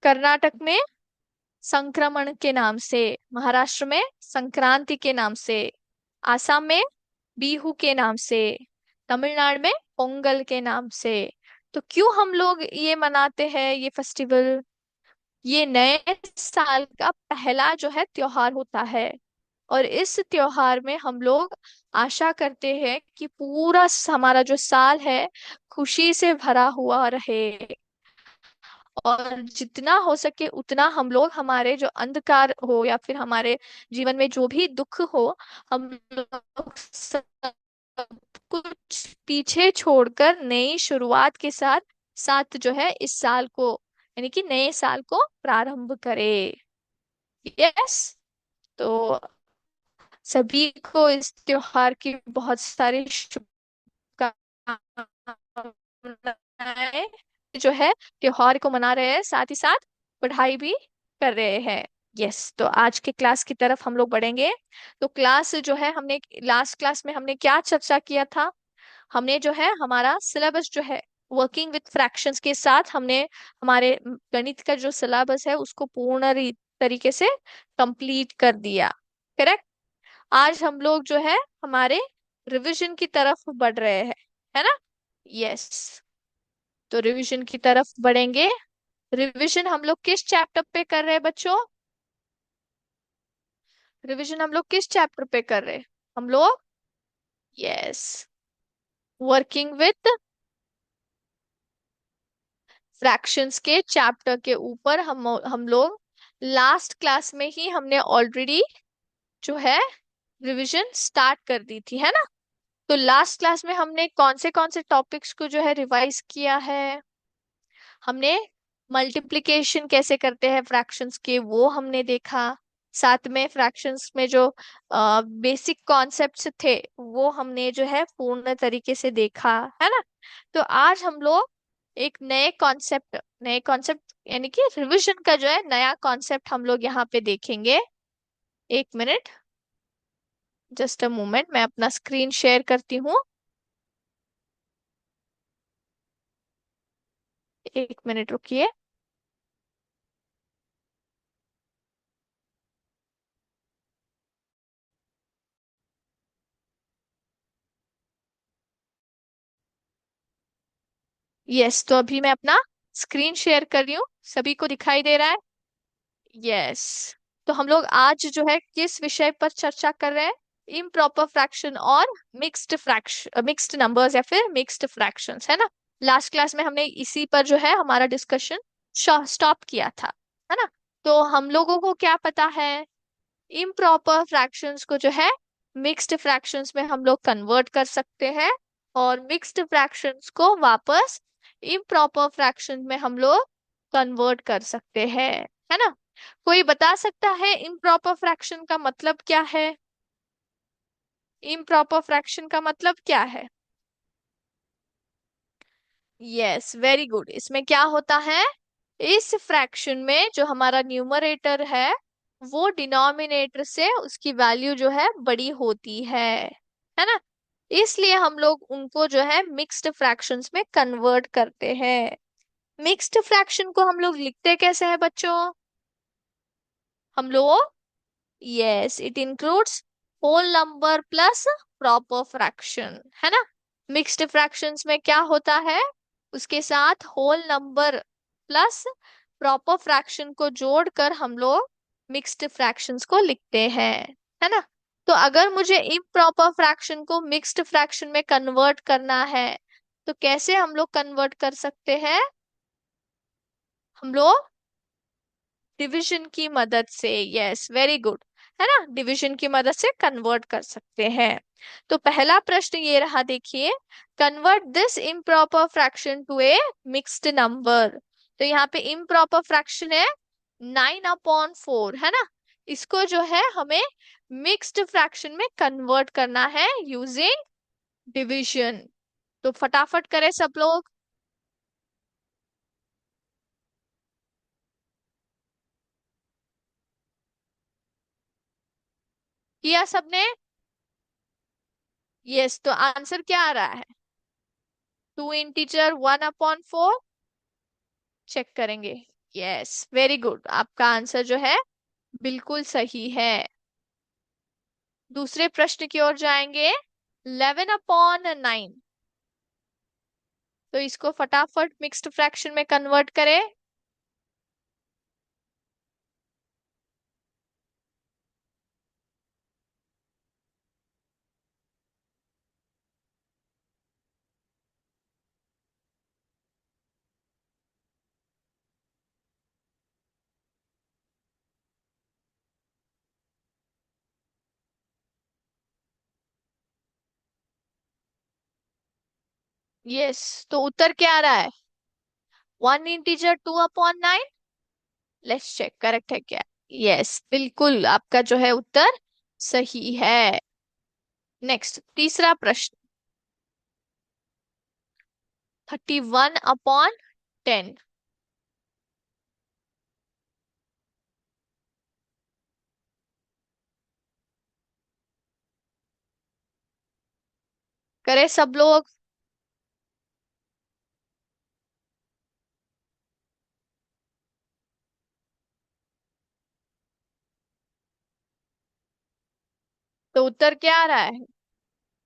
कर्नाटक में संक्रमण के नाम से, महाराष्ट्र में संक्रांति के नाम से, आसाम में बिहू के नाम से, तमिलनाडु में पोंगल के नाम से। तो क्यों हम लोग ये मनाते हैं ये फेस्टिवल? ये नए साल का पहला जो है त्योहार होता है, और इस त्योहार में हम लोग आशा करते हैं कि पूरा हमारा जो साल है खुशी से भरा हुआ रहे, और जितना हो सके उतना हम लोग हमारे जो अंधकार हो या फिर हमारे जीवन में जो भी दुख हो, हम लोग सब कुछ पीछे छोड़कर नई शुरुआत के साथ साथ जो है इस साल को, यानी कि नए साल को प्रारंभ करें। यस। तो सभी को इस त्योहार की बहुत सारी शुभकामनाएं। जो है त्योहार को मना रहे हैं, साथ ही साथ पढ़ाई भी कर रहे हैं। यस, तो आज के क्लास की तरफ हम लोग बढ़ेंगे। तो क्लास जो है, हमने लास्ट क्लास में हमने क्या चर्चा किया था? हमने जो है हमारा सिलेबस जो है वर्किंग विथ फ्रैक्शंस के साथ, हमने हमारे गणित का जो सिलेबस है उसको पूर्ण तरीके से कंप्लीट कर दिया। करेक्ट। आज हम लोग जो है हमारे रिवीजन की तरफ बढ़ रहे हैं, है ना? यस। तो रिवीजन की तरफ बढ़ेंगे। रिवीजन हम लोग किस चैप्टर पे कर रहे हैं बच्चों? रिवीजन हम लोग किस चैप्टर पे कर रहे हैं? हम लोग, यस, वर्किंग विथ फ्रैक्शंस के चैप्टर के ऊपर हम लोग लास्ट क्लास में ही हमने ऑलरेडी जो है रिवीजन स्टार्ट कर दी थी, है ना? तो लास्ट क्लास में हमने कौन से टॉपिक्स को जो है रिवाइज किया है? हमने मल्टीप्लिकेशन कैसे करते हैं फ्रैक्शंस के, वो हमने देखा। साथ में फ्रैक्शंस में जो बेसिक कॉन्सेप्ट्स थे वो हमने जो है पूर्ण तरीके से देखा, है ना? तो आज हम लोग एक नए कॉन्सेप्ट यानी कि रिवीजन का जो है नया कॉन्सेप्ट हम लोग यहाँ पे देखेंगे। एक मिनट, जस्ट अ मोमेंट, मैं अपना स्क्रीन शेयर करती हूँ। एक मिनट रुकिए। यस, तो अभी मैं अपना स्क्रीन शेयर कर रही हूँ, सभी को दिखाई दे रहा है? यस। तो हम लोग आज जो है किस विषय पर चर्चा कर रहे हैं? इम्प्रॉपर फ्रैक्शन और मिक्स्ड नंबर्स या फिर मिक्स्ड फ्रैक्शंस, है ना? लास्ट क्लास में हमने इसी पर जो है हमारा डिस्कशन स्टॉप किया था, है ना? तो हम लोगों को क्या पता है? इम्प्रॉपर फ्रैक्शंस को जो है मिक्स्ड फ्रैक्शंस में हम लोग कन्वर्ट कर सकते हैं, और मिक्स्ड फ्रैक्शंस को वापस इम्प्रॉपर फ्रैक्शन में हम लोग कन्वर्ट कर सकते हैं, है ना? कोई बता सकता है इम्प्रॉपर फ्रैक्शन का मतलब क्या है? इम्प्रॉपर फ्रैक्शन का मतलब क्या है? Yes, very good. इसमें क्या होता है? इस फ्रैक्शन में जो हमारा न्यूमरेटर है वो डिनोमिनेटर से उसकी वैल्यू जो है बड़ी होती है ना? इसलिए हम लोग उनको जो है मिक्स्ड फ्रैक्शंस में कन्वर्ट करते हैं। मिक्स्ड फ्रैक्शन को हम लोग लिखते कैसे हैं बच्चों? हम लोग, yes, it includes whole number plus proper fraction, है ना? मिक्स्ड फ्रैक्शंस में क्या होता है? उसके साथ whole number plus proper fraction को जोड़कर हम लोग मिक्स्ड फ्रैक्शंस को लिखते हैं, है ना? तो अगर मुझे इम्प्रॉपर फ्रैक्शन को मिक्स्ड फ्रैक्शन में कन्वर्ट करना है, तो कैसे हम लोग कन्वर्ट कर सकते हैं? हम लोग डिविजन की मदद से, यस, वेरी गुड, है ना? डिविजन की मदद से कन्वर्ट कर सकते हैं। तो पहला प्रश्न ये रहा, देखिए, convert this improper fraction to a mixed number. तो यहाँ पे इम्प्रॉपर फ्रैक्शन है 9/4, है ना? इसको जो है हमें मिक्स्ड फ्रैक्शन में कन्वर्ट करना है यूजिंग डिविजन। तो फटाफट करें सब लोग। किया सबने? यस, तो आंसर क्या आ रहा है? 2 इंटीजर 1/4। चेक करेंगे। यस, वेरी गुड, आपका आंसर जो है बिल्कुल सही है। दूसरे प्रश्न की ओर जाएंगे। 11/9, तो इसको फटाफट मिक्स्ड फ्रैक्शन में कन्वर्ट करें। यस, तो उत्तर क्या आ रहा है? 1 इंटीजर 2/9। लेट्स चेक करेक्ट है क्या। यस, बिल्कुल आपका जो है उत्तर सही है। नेक्स्ट, तीसरा प्रश्न। 31/10। करे सब लोग। तो उत्तर क्या आ रहा है?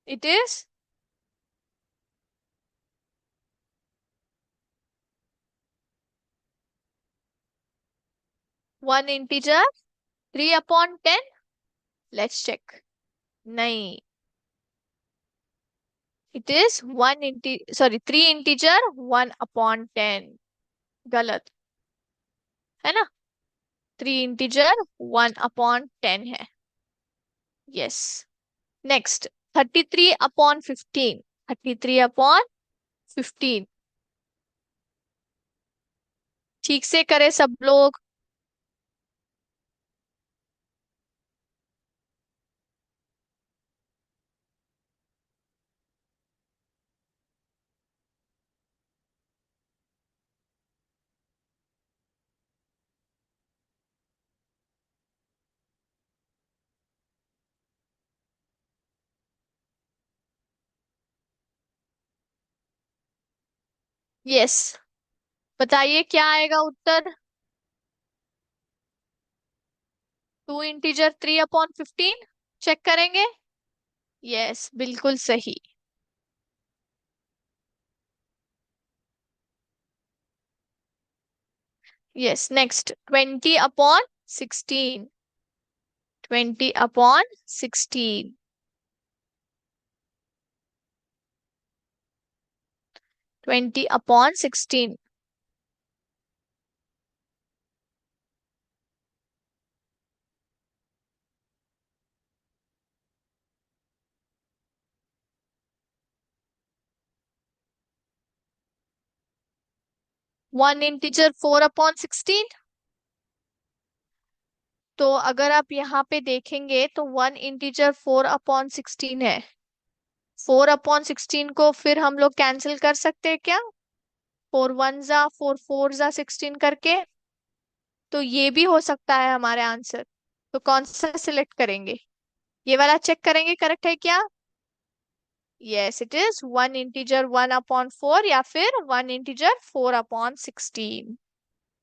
It is 1 integer 3/10। Let's check. नहीं, इट इज 3 इंटीजर 1/10। गलत है ना? 3 इंटीजर 1/10 है। यस। नेक्स्ट, 33/15। 33/15। ठीक से करे सब लोग। यस, बताइए क्या आएगा उत्तर। 2 इंटीजर 3/15। चेक करेंगे। यस, बिल्कुल सही। Yes, next, 20/16। 20/16। 20/16। 1 इंटीजर 4/16। तो अगर आप यहाँ पे देखेंगे तो 1 इंटीजर 4/16 है। 4/16 को फिर हम लोग कैंसिल कर सकते हैं क्या? 4 1 जा 4 4 जा 16 करके। तो ये भी हो सकता है हमारे आंसर। तो कौन सा सिलेक्ट करेंगे? ये वाला चेक करेंगे करेक्ट है क्या। यस, इट इज 1 इंटीजर 1/4 या फिर 1 इंटीजर 4/16।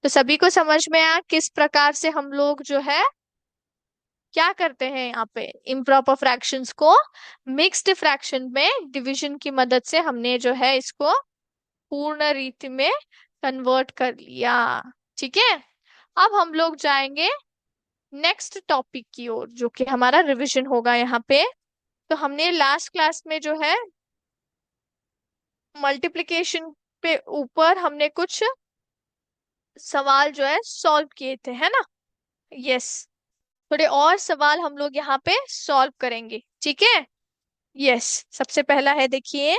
तो सभी को समझ में आया किस प्रकार से हम लोग जो है क्या करते हैं यहाँ पे इम्प्रॉपर फ्रैक्शंस को मिक्स्ड फ्रैक्शन में डिवीजन की मदद से हमने जो है इसको पूर्ण रीति में कन्वर्ट कर लिया। ठीक है। अब हम लोग जाएंगे नेक्स्ट टॉपिक की ओर जो कि हमारा रिवीजन होगा यहाँ पे। तो हमने लास्ट क्लास में जो है मल्टीप्लिकेशन पे ऊपर हमने कुछ सवाल जो है सॉल्व किए थे, है ना? यस। थोड़े और सवाल हम लोग यहाँ पे सॉल्व करेंगे, ठीक है? यस। सबसे पहला है, देखिए।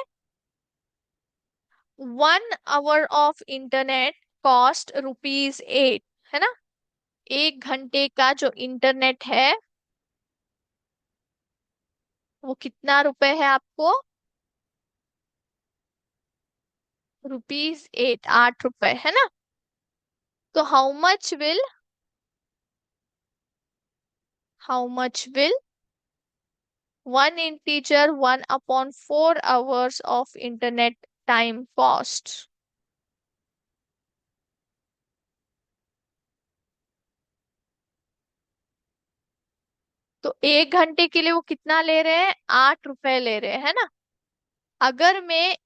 1 hour of internet cost rupees 8, है ना? 1 घंटे का जो इंटरनेट है वो कितना रुपए है आपको? रुपीज 8, 8 रुपए, है ना? तो how much will 1 integer 1/4 hours of internet time cost? तो 1 घंटे के लिए वो कितना ले रहे हैं, 8 रुपए ले रहे हैं, है ना। अगर मैं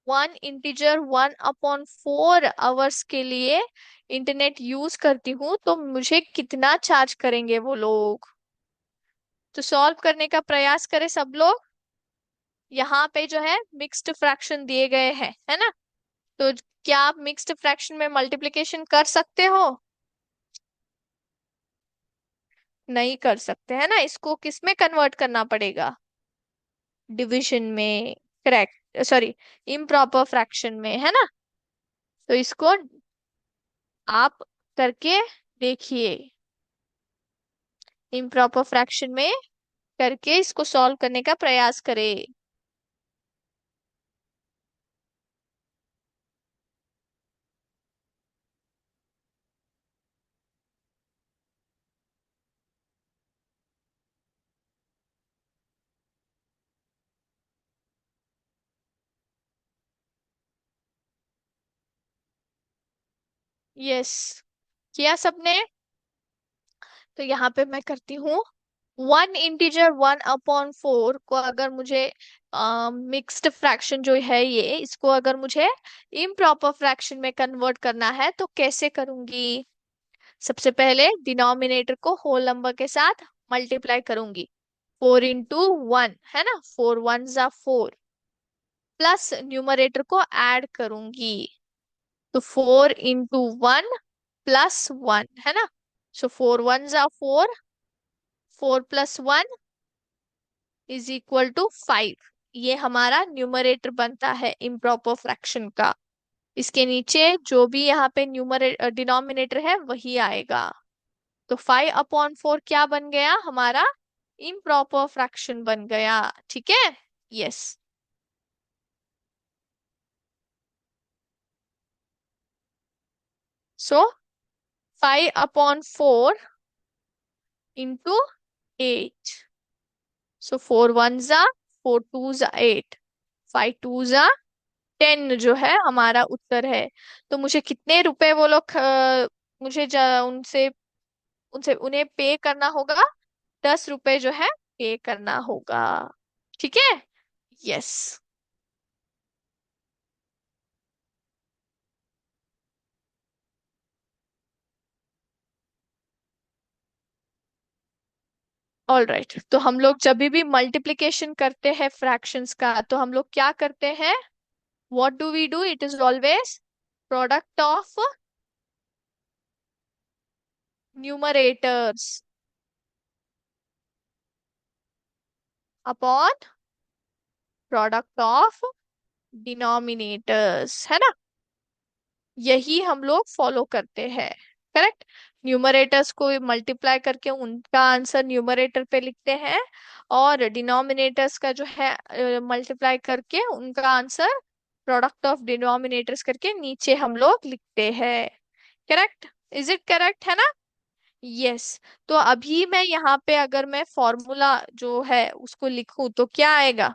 1 इंटीजर 1/4 आवर्स के लिए इंटरनेट यूज करती हूँ तो मुझे कितना चार्ज करेंगे वो लोग। तो सॉल्व करने का प्रयास करें सब लोग। यहाँ पे जो है मिक्स्ड फ्रैक्शन दिए गए हैं, है ना। तो क्या आप मिक्स्ड फ्रैक्शन में मल्टीप्लिकेशन कर सकते हो? नहीं कर सकते, है ना। इसको किस में कन्वर्ट करना पड़ेगा? डिवीजन में। करेक्ट, सॉरी, इम्प्रॉपर फ्रैक्शन में, है ना। तो इसको आप करके देखिए, इम्प्रॉपर फ्रैक्शन में करके इसको सॉल्व करने का प्रयास करें। यस, किया सबने। तो यहाँ पे मैं करती हूँ, 1 इंटीजर 1/4 को अगर मुझे मिक्स्ड फ्रैक्शन जो है ये, इसको अगर मुझे इम्प्रॉपर फ्रैक्शन में कन्वर्ट करना है तो कैसे करूंगी? सबसे पहले डिनोमिनेटर को होल नंबर के साथ मल्टीप्लाई करूंगी। 4 into 1, है ना, 4 1s are 4। प्लस न्यूमरेटर को ऐड करूंगी, तो 4 into 1 + 1, है ना। सो 4 1s are 4, 4 + 1 = 5। ये हमारा न्यूमरेटर बनता है इम्प्रॉपर फ्रैक्शन का। इसके नीचे जो भी यहाँ पे न्यूमरेटर डिनोमिनेटर है वही आएगा। तो 5/4 क्या बन गया हमारा? इम्प्रॉपर फ्रैक्शन बन गया, ठीक है। Yes. So 5/4 into 8। So 4 1s are 4 2s are 8, 5 2s are 10 जो है हमारा उत्तर है। तो मुझे कितने रुपए वो लोग मुझे उनसे उनसे उन्हें पे करना होगा? 10 रुपए जो है पे करना होगा, ठीक है। यस। ऑल राइट, तो हम लोग जब भी मल्टीप्लिकेशन करते हैं फ्रैक्शंस का तो हम लोग क्या करते हैं? What do we do? It is always product of numerators upon product of denominators, है ना। यही हम लोग फॉलो करते हैं, करेक्ट। न्यूमरेटर्स को मल्टीप्लाई करके उनका आंसर न्यूमरेटर पे लिखते हैं, और डिनोमिनेटर्स का जो है मल्टीप्लाई करके उनका आंसर प्रोडक्ट ऑफ डिनोमिनेटर्स करके नीचे हम लोग लिखते हैं। करेक्ट? इज इट करेक्ट, है ना? यस। तो अभी मैं यहाँ पे अगर मैं फॉर्मूला जो है उसको लिखूं तो क्या आएगा?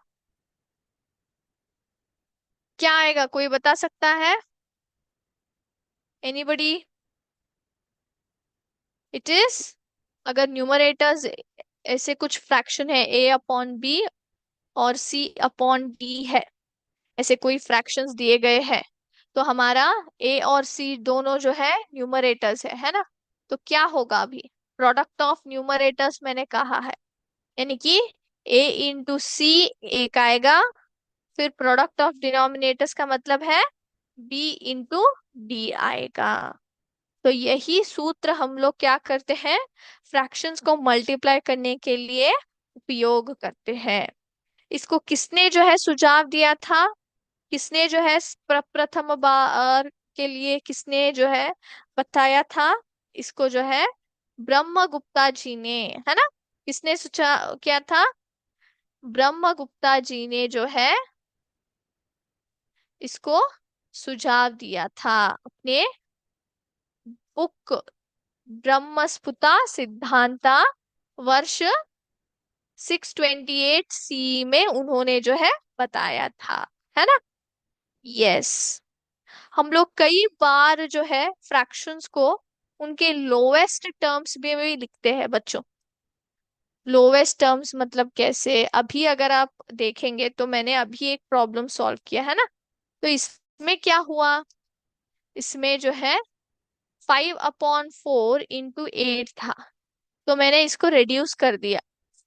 क्या आएगा, कोई बता सकता है? एनीबडी? इट इज, अगर न्यूमरेटर्स ऐसे कुछ फ्रैक्शन है, a/b और c/d है, ऐसे कोई फ्रैक्शंस दिए गए हैं, तो हमारा a और c दोनों जो है न्यूमरेटर्स है ना। तो क्या होगा अभी? प्रोडक्ट ऑफ न्यूमरेटर्स मैंने कहा है, यानी कि a × c एक आएगा, फिर प्रोडक्ट ऑफ डिनोमिनेटर्स का मतलब है b × d आएगा। तो यही सूत्र हम लोग क्या करते हैं, फ्रैक्शंस को मल्टीप्लाई करने के लिए उपयोग करते हैं। इसको किसने जो है सुझाव दिया था? किसने जो है प्रथम बार के लिए किसने जो है बताया था इसको, जो है ब्रह्मगुप्ता जी ने, है ना। किसने सुझाव किया था? ब्रह्मगुप्ता जी ने जो है इसको सुझाव दिया था अपने बुक ब्रह्मस्फुटा सिद्धांता, वर्ष 628 सी में उन्होंने जो है बताया था, है ना। यस। हम लोग कई बार जो है फ्रैक्शंस को उनके लोएस्ट टर्म्स में भी लिखते हैं बच्चों। लोवेस्ट टर्म्स मतलब कैसे? अभी अगर आप देखेंगे तो मैंने अभी एक प्रॉब्लम सॉल्व किया है ना, तो इसमें क्या हुआ, इसमें जो है 5/4 इंटू 8 था, तो मैंने इसको रिड्यूस कर दिया।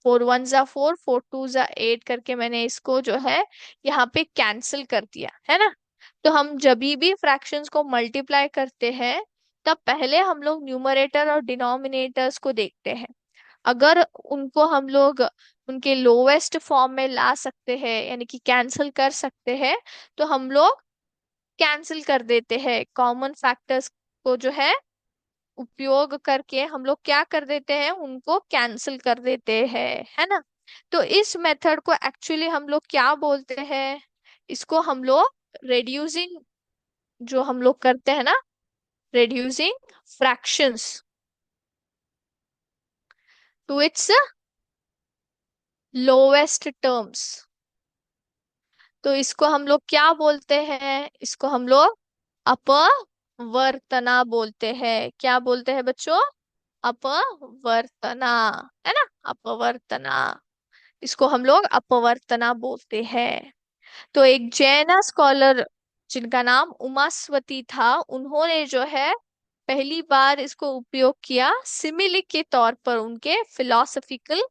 4 1 ज़ा 4, 4 2 ज़ा 8 करके मैंने इसको जो है यहाँ पे कैंसिल कर दिया है ना। तो हम जब भी फ्रैक्शंस को मल्टीप्लाई करते हैं, तब पहले हम लोग न्यूमरेटर और डिनोमिनेटर्स को देखते हैं। अगर उनको हम लोग उनके लोवेस्ट फॉर्म में ला सकते हैं, यानी कि कैंसिल कर सकते हैं, तो हम लोग कैंसिल कर देते हैं। कॉमन फैक्टर्स को जो है उपयोग करके हम लोग क्या कर देते हैं, उनको कैंसिल कर देते हैं, है ना। तो इस मेथड को एक्चुअली हम लोग क्या बोलते हैं, इसको हम लोग रेड्यूसिंग, जो हम लोग करते हैं ना, reducing fractions to its lowest terms, तो इसको हम लोग क्या बोलते हैं, इसको हम लोग अपवर्तना बोलते हैं। क्या बोलते हैं बच्चों? अपवर्तना, है ना, अपवर्तना। इसको हम लोग अपवर्तना बोलते हैं। तो एक जैन स्कॉलर जिनका नाम उमास्वती था, उन्होंने जो है पहली बार इसको उपयोग किया सिमिली के तौर पर उनके फिलोसफिकल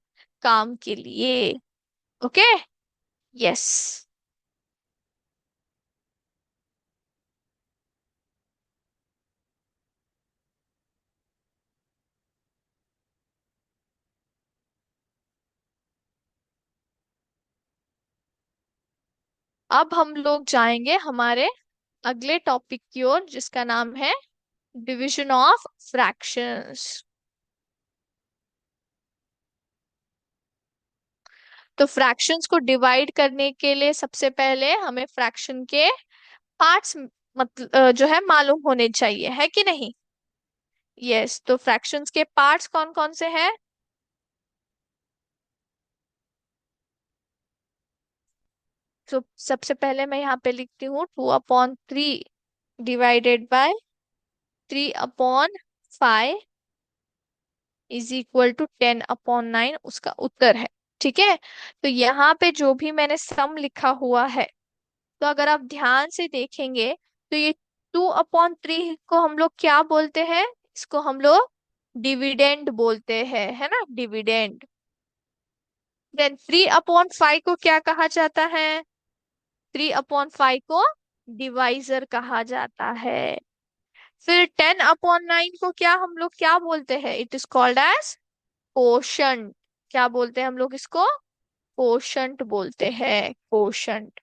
काम के लिए। Okay, yes. अब हम लोग जाएंगे हमारे अगले टॉपिक की ओर, जिसका नाम है डिवीजन ऑफ फ्रैक्शंस। तो फ्रैक्शंस को डिवाइड करने के लिए सबसे पहले हमें फ्रैक्शन के पार्ट्स मतलब जो है मालूम होने चाहिए, है कि नहीं? यस, तो फ्रैक्शंस के पार्ट्स कौन कौन से हैं? तो सबसे पहले मैं यहाँ पे लिखती हूँ 2/3 divided by 3/5 is equal to 10/9, उसका उत्तर है। ठीक है, तो यहाँ पे जो भी मैंने सम लिखा हुआ है, तो अगर आप ध्यान से देखेंगे तो ये 2/3 को हम लोग क्या बोलते हैं, इसको हम लोग डिविडेंड बोलते हैं, है ना, डिविडेंड। देन 3/5 को क्या कहा जाता है? 3/5 को डिवाइजर कहा जाता है। फिर 10/9 को क्या हम लोग क्या बोलते हैं? It is called as quotient. क्या बोलते हैं हम लोग इसको? कोशंट बोलते हैं, कोशंट।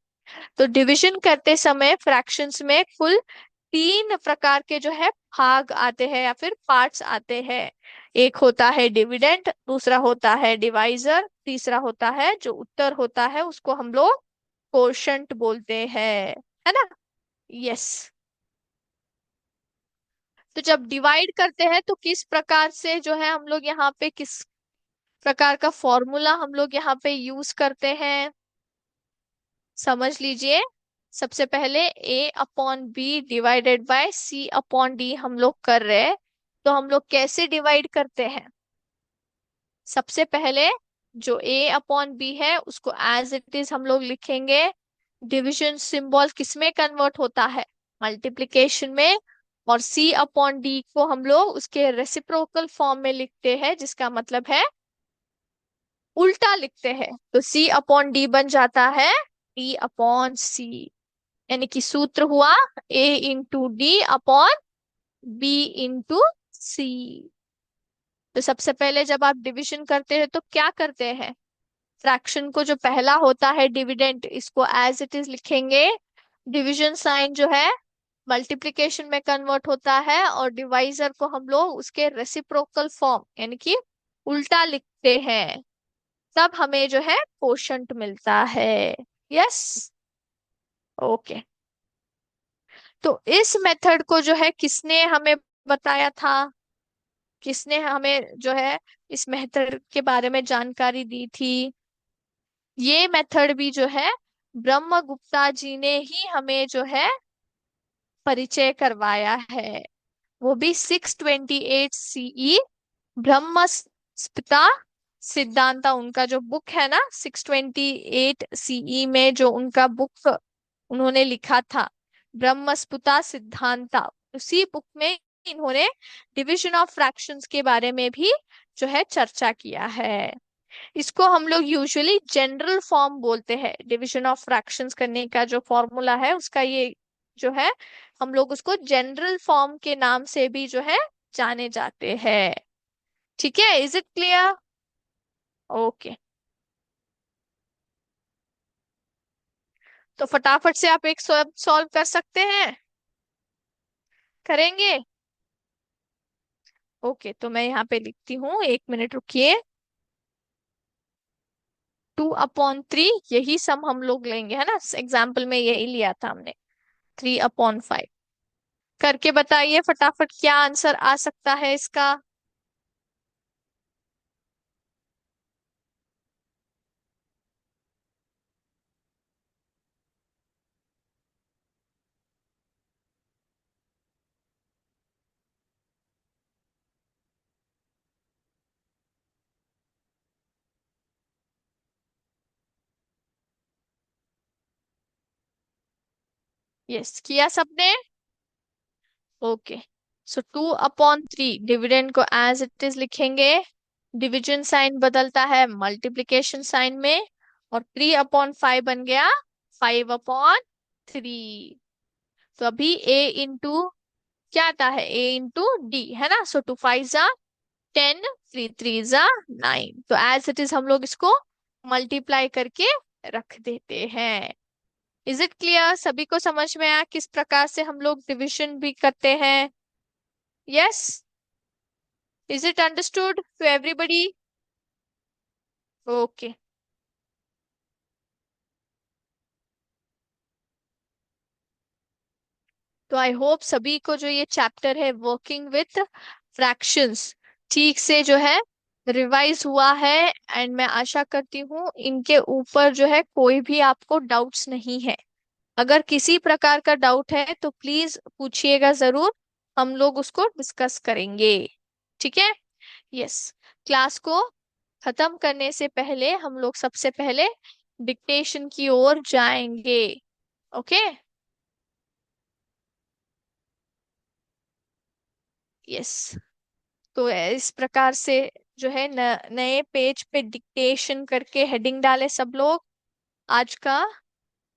तो डिवीजन करते समय फ्रैक्शंस में कुल 3 प्रकार के जो है भाग आते हैं या फिर पार्ट्स आते हैं। एक होता है डिविडेंड, दूसरा होता है डिवाइजर, तीसरा होता है जो उत्तर होता है उसको हम लोग कोशंट बोलते हैं, है ना। यस। तो जब डिवाइड करते हैं तो किस प्रकार से जो है हम लोग यहाँ पे किस प्रकार का फॉर्मूला हम लोग यहाँ पे यूज करते हैं, समझ लीजिए। सबसे पहले A/B डिवाइडेड बाय C/D हम लोग कर रहे हैं, तो हम लोग कैसे डिवाइड करते हैं? सबसे पहले जो A/B है उसको एज इट इज हम लोग लिखेंगे। डिवीजन सिंबल किस में कन्वर्ट होता है? मल्टीप्लिकेशन में। और C/D को हम लोग उसके रेसिप्रोकल फॉर्म में लिखते हैं, जिसका मतलब है उल्टा लिखते हैं। तो C/D बन जाता है D/C, यानी कि सूत्र हुआ A/D/B/C। तो सबसे पहले जब आप डिवीजन करते हैं तो क्या करते हैं? फ्रैक्शन को जो पहला होता है डिविडेंड, इसको एज इट इज लिखेंगे। डिवीजन साइन जो है मल्टीप्लिकेशन में कन्वर्ट होता है, और डिवाइजर को हम लोग उसके रेसिप्रोकल फॉर्म यानी कि उल्टा लिखते हैं। तब हमें जो है कोशंट मिलता है। यस। ओके। तो इस मेथड को जो है किसने हमें बताया था, किसने हमें जो है इस मेथड के बारे में जानकारी दी थी? ये मेथड भी जो है ब्रह्मगुप्ता जी ने ही हमें जो है परिचय करवाया है। वो भी 628 CE, ब्रह्मस्पता सिद्धांता उनका जो बुक है ना, 628 सीई में जो उनका बुक उन्होंने लिखा था, ब्रह्मस्पुता सिद्धांता, उसी बुक में इन्होंने डिविजन ऑफ फ्रैक्शंस के बारे में भी जो है चर्चा किया है। इसको हम लोग यूजुअली जनरल फॉर्म बोलते हैं, डिविजन ऑफ फ्रैक्शंस करने का जो फॉर्मूला है उसका ये जो है, हम लोग उसको जनरल फॉर्म के नाम से भी जो है जाने जाते हैं। ठीक है, इज इट क्लियर? ओके, तो फटाफट से आप एक सॉल्व कर सकते हैं, करेंगे? ओके, तो मैं यहाँ पे लिखती हूँ, 1 मिनट रुकिए। 2/3, यही सम हम लोग लेंगे, है ना, एग्जाम्पल में यही लिया था हमने। 3/5 करके बताइए फटाफट क्या आंसर आ सकता है इसका। यस, किया सबने? ओके, सो 2/3 डिविडेंड को एज इट इज लिखेंगे, डिवीजन साइन बदलता है मल्टीप्लिकेशन साइन में, और 3/5 बन गया 5/3। तो अभी ए इंटू क्या आता है, ए इंटू डी, है ना, सो 2 5 जा 10, 3 3 जा 9, तो एज इट इज हम लोग इसको मल्टीप्लाई करके रख देते हैं। Is it clear? सभी को समझ में आया किस प्रकार से हम लोग डिविजन भी करते हैं? Yes, is it understood to everybody? Okay, तो आई होप सभी को जो ये चैप्टर है वर्किंग विथ फ्रैक्शंस ठीक से जो है रिवाइज हुआ है, एंड मैं आशा करती हूँ इनके ऊपर जो है कोई भी आपको डाउट्स नहीं है। अगर किसी प्रकार का डाउट है तो प्लीज पूछिएगा जरूर, हम लोग उसको डिस्कस करेंगे। ठीक है? यस, क्लास को खत्म करने से पहले हम लोग सबसे पहले डिक्टेशन की ओर जाएंगे। ओके, यस, तो इस प्रकार से जो है नए पेज पे डिक्टेशन करके हेडिंग डाले सब लोग, आज का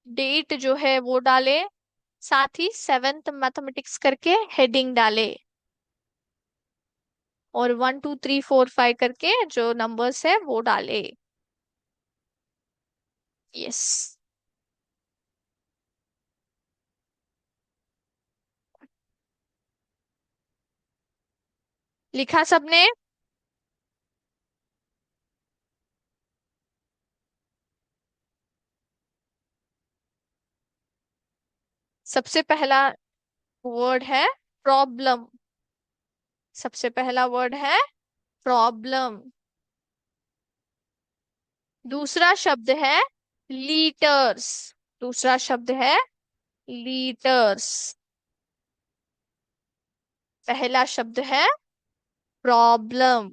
डेट जो है वो डाले, साथ ही 7th मैथमेटिक्स करके हेडिंग डाले, और 1 2 3 4 5 करके जो नंबर्स है वो डाले। यस, लिखा सबने? सबसे पहला वर्ड है प्रॉब्लम, सबसे पहला वर्ड है प्रॉब्लम। दूसरा शब्द है लीटर्स, दूसरा शब्द है लीटर्स। पहला शब्द है प्रॉब्लम,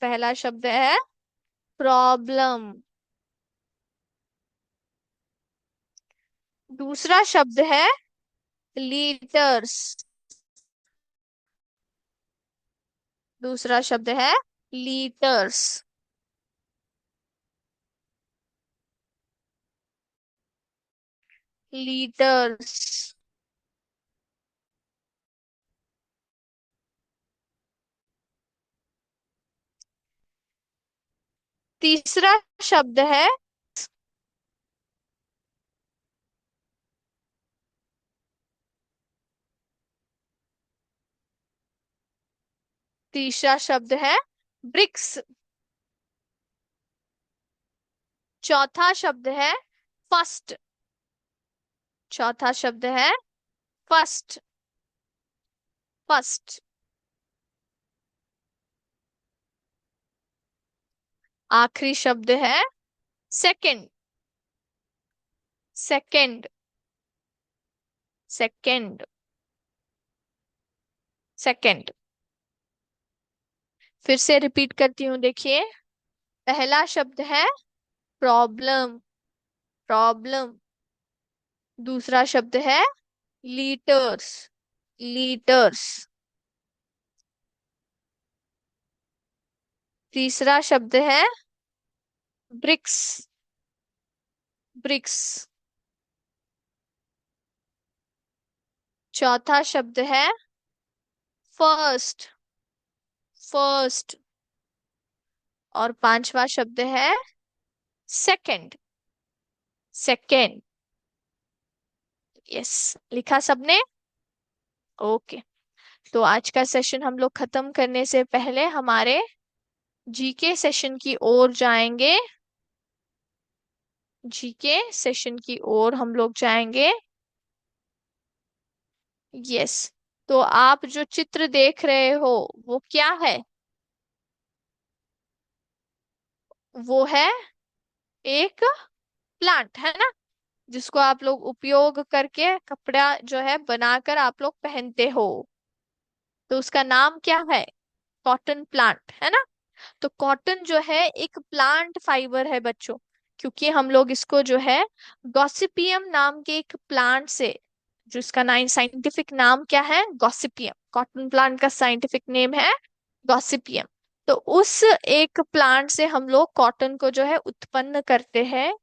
पहला शब्द है प्रॉब्लम। दूसरा शब्द है लीटर्स, दूसरा शब्द है लीटर्स। लीटर्स। तीसरा शब्द है, तीसरा शब्द है ब्रिक्स। चौथा शब्द है फर्स्ट, चौथा शब्द है फर्स्ट, फर्स्ट। आखिरी शब्द है सेकंड, सेकंड, सेकंड, सेकंड। फिर से रिपीट करती हूँ, देखिए, पहला शब्द है प्रॉब्लम, प्रॉब्लम। दूसरा शब्द है लीटर्स, लीटर्स। तीसरा शब्द है ब्रिक्स, ब्रिक्स। चौथा शब्द है फर्स्ट, फर्स्ट। और पांचवा शब्द है सेकंड, सेकंड। यस, लिखा सबने? ओके। तो आज का सेशन हम लोग खत्म करने से पहले हमारे जीके सेशन की ओर जाएंगे, जीके सेशन की ओर हम लोग जाएंगे। यस। तो आप जो चित्र देख रहे हो वो क्या है? वो है एक प्लांट, है ना, जिसको आप लोग उपयोग करके कपड़ा जो है बनाकर आप लोग पहनते हो। तो उसका नाम क्या है? कॉटन प्लांट, है ना। तो कॉटन जो है एक प्लांट फाइबर है बच्चों, क्योंकि हम लोग इसको जो है गॉसिपियम नाम के एक प्लांट से, जो इसका साइंटिफिक नाम क्या है? गॉसिपियम। कॉटन प्लांट का साइंटिफिक नेम है गॉसिपियम। तो उस एक प्लांट से हम लोग कॉटन को जो है उत्पन्न करते हैं।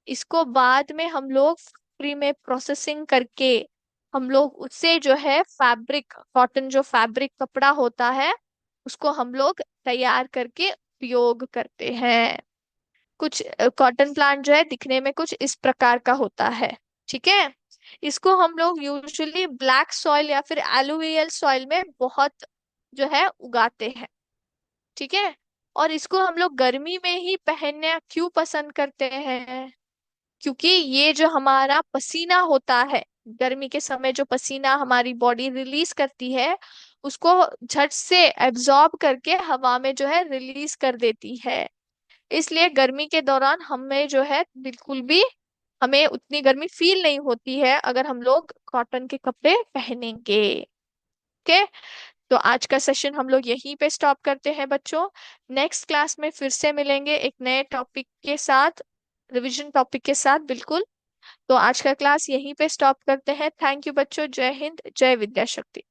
इसको बाद में हम लोग फैक्ट्री में प्रोसेसिंग करके हम लोग उससे जो है फैब्रिक, कॉटन जो फैब्रिक कपड़ा होता है, उसको हम लोग तैयार करके उपयोग करते हैं। कुछ कॉटन प्लांट जो है दिखने में कुछ इस प्रकार का होता है। ठीक है। इसको हम लोग यूजुअली ब्लैक सॉइल या फिर एलुवियल सॉइल में बहुत जो है उगाते हैं। ठीक है। और इसको हम लोग गर्मी में ही पहनना क्यों पसंद करते हैं? क्योंकि ये जो हमारा पसीना होता है, गर्मी के समय जो पसीना हमारी बॉडी रिलीज करती है, उसको झट से एब्जॉर्ब करके हवा में जो है रिलीज कर देती है। इसलिए गर्मी के दौरान हमें जो है बिल्कुल भी, हमें उतनी गर्मी फील नहीं होती है अगर हम लोग कॉटन के कपड़े पहनेंगे। ओके। तो आज का सेशन हम लोग यहीं पे स्टॉप करते हैं बच्चों। नेक्स्ट क्लास में फिर से मिलेंगे एक नए टॉपिक के साथ, रिवीजन टॉपिक के साथ, बिल्कुल। तो आज का क्लास यहीं पे स्टॉप करते हैं। थैंक यू बच्चों। जय हिंद, जय विद्या शक्ति।